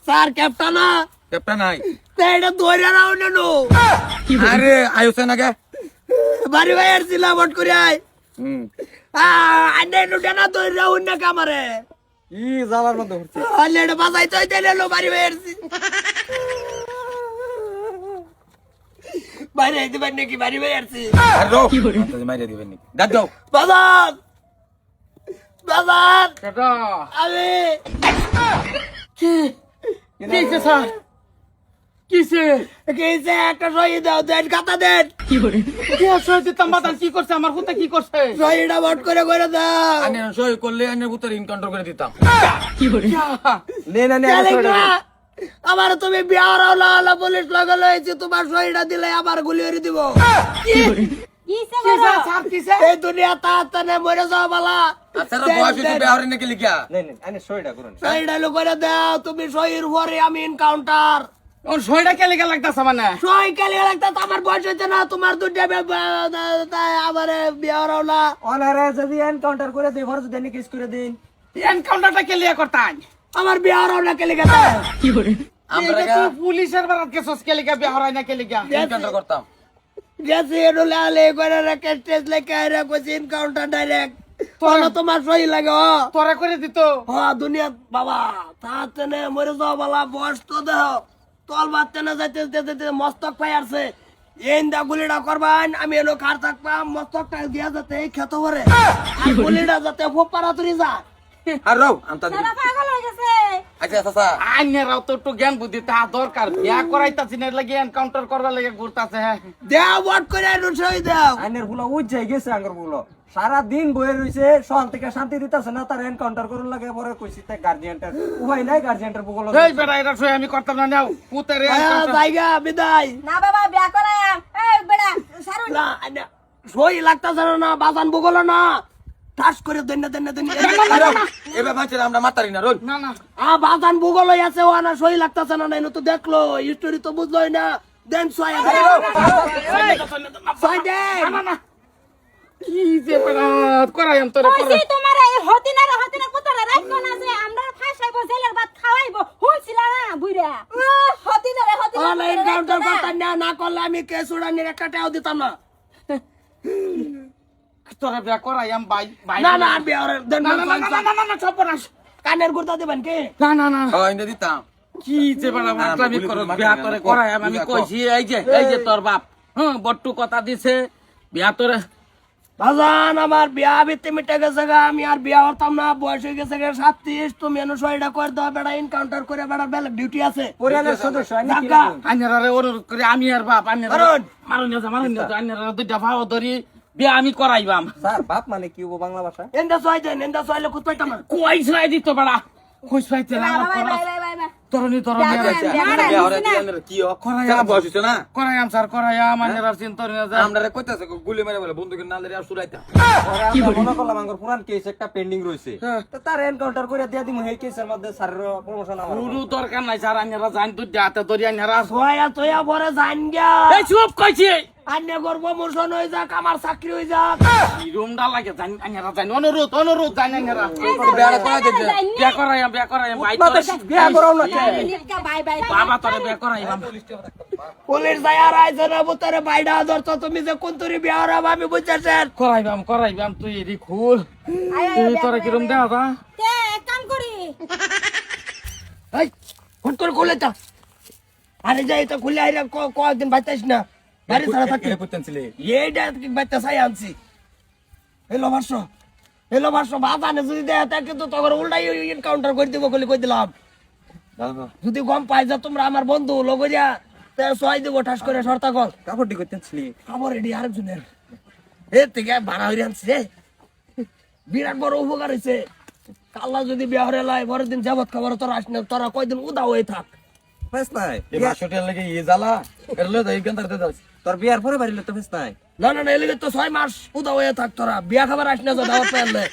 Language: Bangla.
স্যার ক্যাপ্টেন না ক্যাপ্টেন নাই এটা ধরে নাও নেনো আরে আয়ুছে না কে বাড়ি বাইর ছিলাম বট করে আয় হুম আন্নে নুটা না ধরে নাও না কামারে ই জালার মধ্যে হচ্ছে আলে এটা বাজাই তো দিলে লো বাড়ি বাইর বাইরে আইতে পারি নাকি বাড়ি বাইরছি আর রো তুই মাইরে দিবেন নি দাদ দাও বাজার বাজার কেটা আমি কিছে স্যার কিছে কেছে একটা সই দাও দেন খাতা দেন কি আসলে দিতাম বাতান কি করছে আমার হুতা কি করছে সইটা বট করে দাও আনে সই করলে আনে উত্তর ইনকাউন্টার করে দিতাম নে না নে আমার তুমি বিয়ার আলা পুলিশ লাগালো হয়েছে তোমার সইটা দিলে আবার গুলি করে দিব স্যার কিছে এই দুনিয়া তাড়াতাড়ি মরে যাও বালা আচ্ছা রে বয়স হইছে বেহরে নাকি লিখা নে নে আনে সইটা করুন সইটা লো করে দাও তুমি সইয়ের পরে আমি এনকাউন্টার ওর সইটা কে লেগে লাগতাছে মানে সই কালি লাগতা আমার বয়স হইছে না তোমার দুটা আমার বিয়ার আলা ওনারে যদি এনকাউন্টার করে দেই ফরজ দেনি কেস করে দিন এনকাউন্টারটা কে লিয়া করতান আমার বিয়ার আলা কে লিখা আমরা এটা তো পুলিশের বারাত কেসস কে লিগা বিহারাই না কে লিগা ইনকাউন্টার করতাম গেছে এডলে আলে করে রেখে স্টেজ লেখা আইরা কইছে এনকাউন্টার ডাইরেক্ট তোরা তোমার সই লাগে তোরে করে দিত হ্যাঁ দুনিয়া বাবা তাতে মরে যাও বালা বয়স তো দেহ তল বাচ্চা না যাইতে যেতে মস্তক পাই আসছে এই দা গুলিটা করবান আমি এলো কার থাকবাম মস্তকটা দিয়া যাতে খেত করে আর গুলিটা যাতে ফোপারা তুরি যা আর রো আমতা সারা পাগল হয়ে গেছে আচ্ছা চাচা আইনেরাও তো একটু জ্ঞান বুদ্ধি তা দরকার বিয়া করাইতাছি না লাগে এনকাউন্টার করবার লাগে ঘুরতাছে হ্যাঁ দেও বট করে সই দেও আইনের গুলো উজ্জাই গেছে আঙ্গর গুলো সারা দিন বয়ে রইছে সহন থেকে শান্তি দিতেছে না তার এনকাউন্টার করুন লাগে পরে কইছি তাই গার্জিয়ানটার উপায় নাই গার্জিয়ানটার বগল এই বেটা এটা সই আমি করতাম না নাও পুতের জায়গা বিদায় না বাবা বিয়া করায়া এই বেড়া সারুন না সই লাগতাছে না বাজান বগল না ঠাস করে দেন এবে বাঁচে আমরা মাতারি না রোল না না বাজান ভূগোল আছে ও না সই লাগতেছে না নাই তো দেখলো হিস্টোরি তো বুঝলোই না দেন সই সই দেন না না কি যে বেটা করাইম তোরে করে কইছি তোমার এই হতিনা পুতরে রাখবো না যে আমরা ফাঁসাইবো জেলের ভাত খাওয়াইবো হুনছিলা না বুইরা হতিনা অনলাইন কাউন্টার করতে না করলে আমি কেস উড়ানির একটা টাও দিতাম না তোরে বিয়া করাইম ভাই ভাই না না বিয়ার দেন না না না না না সপনাস কানের গুড়তা দিবেন কে না না না ও ইন্দা দিতাম কি যে বেটা মাতলামি করো বিয়া তোরে করাইম আমি কইছি এই যে তোর বাপ হ্যাঁ বট্টু কথা দিছে বিয়া তোরে বাজান আমার বিয়া বিতে মিটে গেছে গা আমি আর বিয়া হতাম না বয়স হয়ে গেছে গা 37 তুমি এনে সইটা করে দাও বেটা এনকাউন্টার করে বেটা বেলা ডিউটি আছে পরিবারের সদস্য আইনে কি ঢাকা আইনারে অনুরোধ করে আমি আর বাপ আইনারে কারণ? মারুন যা আইনারে দুইটা ভাও ধরি বিয়া আমি করাইবাম স্যার বাপ মানে কি ও বাংলা ভাষা এন্ডা সই দেন এন্ডা সইলে কুত পাইতাম না কই ছড়াই দিত বেড়া কই ছড়াইতে না বাই তরনি বেহরে দিলে কি ও করাইয়া বয়স হইছে না করাইয়াম স্যার করাইয়াম আইনারে চিন্তা না যা আমরা কইতাছে গুলি মেরে বলে বন্দুকের নালের আর সুরাইতা কি মনে করলাম আঙ্গর পুরান কেস একটা পেন্ডিং রইছে তো তার এনকাউন্টার করে দিয়া দিমু এই কেসের মধ্যে স্যারের প্রমোশন আমার পুরো দরকার নাই স্যার আইনারা জান দুইটা হাতে ধরি আইনারা সয়া তোয়া বড় জান গা এই চুপ কইছি আন্নে করব মোশন হই যাক আমার চাকরি হই যাক কি রুমডা লাগে জান আইনারা জান অনুরোধ জান আইনারা বেহরে করা দিতে বিয়া করাইয়াম ভাই মাতে বিয়া করাও না বাই বাবা তোরে বিয়া করাইবাম পুলিশ যায় আর আইছে না বুতারে বাইডা ধরতো তুমি যে কোন তোরি বিয়ার আমি বুঝছেন করাইবাম তুই এরি খুল তুই তোরা কিরম দেওয়া যা তে এক কাম করি এই ফোন করে খুলে তা আরে যাই তো খুলে আইরা কয়েকদিন বাইতাইস না বাড়ি ছাড়া থাকতে পুতেনছিলে এইটা কি বাইতা চাই আনছি হেলো ভার্স বাজানে যদি দেয় তা কিন্তু তখন উল্টাই এনকাউন্টার করে দিব বলে কই দিলাম যদি গম পাই যা তোমরা আমার বন্ধু লগরিয়া তে সয় দিব ঠাস করে শর্তা কল কাপড়টি করতেছিলি খবর এডি আরেকজনের এ থেকে ভাড়া হইরে আনছি রে বিরাট বড় উপকার হইছে কাল্লা যদি বিয়াহরে লাই পরের দিন যাবত খবর তোরা আসনে তোরা কয়দিন উদা হয়ে থাক ফেস নাই এই বাসটের লাগে ই জ্বালা এরলে তো ইনকাউন্টার দিতে যাচ্ছে তোর বিয়ার পরে বাড়িলে তো ফেস নাই না এলিগে তো 6 মাস উদা হয়ে থাক তোরা বিয়া খাবার আসনে যা দাওয়াত পাইলে